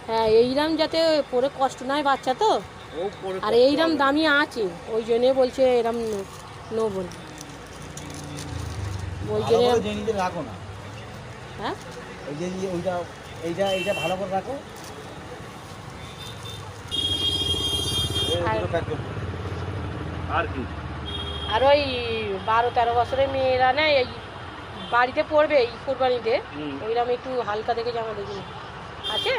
হ্যাঁ, এইরকম যাতে পরে কষ্ট না হয় বাচ্চা তো, ও পরে আর কষ্ট এইরকম হবে না। দামি আছে, ওই জন্যে বলছে এরম নেবো না, ওই ভালো জন্যে। করে জেনিতে রাখো না। হ্যাঁ, এই যে ওইটা এইটা ভালো করে রাখো। আর দুটো প্যাক করো। আর কি আর ওই 12-13 বছরের মেয়েরা না এই বাড়িতে পড়বে এই কোরবানিতে, হুম। ওইরকম একটু হালকা দেখে জামা দেখি আছে।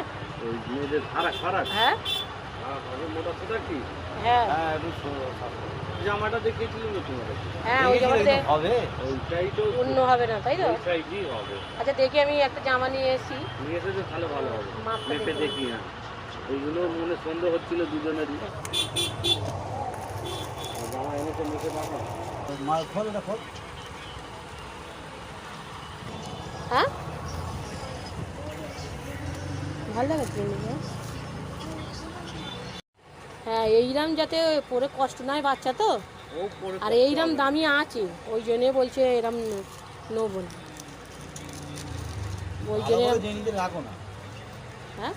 ওই মেয়েদের ফারাক ফারাক হ্যাঁ মোটা সোটা কি হ্যাঁ হ্যাঁ একটু সামনে। জামাটা দেখিয়েছিলেন তো তোমার কাছে? হ্যাঁ, ওই জামাতে হবে। ওইটাই তো অন্য হবে না, তাই তো। ওইটাই কি হবে। আচ্ছা, দেখি আমি একটা জামা নিয়ে এসেছি, নিয়ে এসে তো তাহলে ভালো হবে। মাপটা মেপে দেখে। দেখি না, এইগুলো মনে সন্দেহ হচ্ছিল দুজনেরই। জামা এনেছে মেপে দেখো। মাল খোল, এটা খোল। হ্যাঁ, ভালো লাগাচ্ছে হ্যাঁ, এইরকম যাতে পরে কষ্ট না হয় বাচ্চা তো, ও পরে আর কষ্ট এইরকম হবে না। দামি আছে, ওই জন্যে বলছে এরম নেবো না, ওই ভালো জন্যে। করে জেনিতে রাখো না। হ্যাঁ,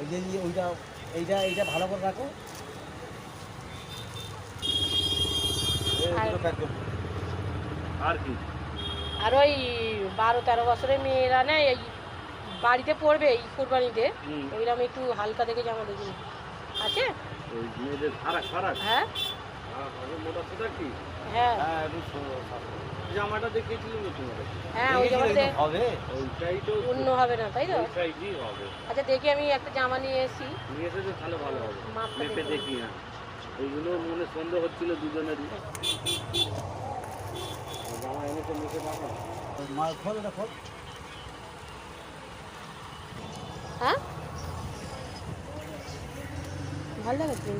এই যে এইটা ভালো করে রাখো। আর দুটো প্যাক করো। আর কি আর ওই 12-13 বছরের মেয়েরা না এই বাড়িতে পড়বে এই কোরবানিতে, হুম। ওইরকম একটু হালকা দেখে জামা দেখি আছে। ওই মেয়েদের ফারাক ফারাক হ্যাঁ মোটা সোটা কি হ্যাঁ হ্যাঁ একটু সামনে। জামাটা দেখিয়েছিলেন তো তোমার কাছে? হ্যাঁ, ওই জামাতে হবে। ওইটাই তো অন্য হবে না, তাই তো। ওইটাই কি হবে। আচ্ছা, দেখি আমি একটা জামা নিয়ে এসেছি, নিয়ে এসে তো তাহলে ভালো হবে। মাপটা মেপে দেখে। দেখি না, এইগুলো মনে সন্দেহ হচ্ছিল দুজনেরই। জামা এনেছে মেপে দেখো। মাল খোল, এটা খোল। হ্যাঁ, ভালো লাগাচ্ছে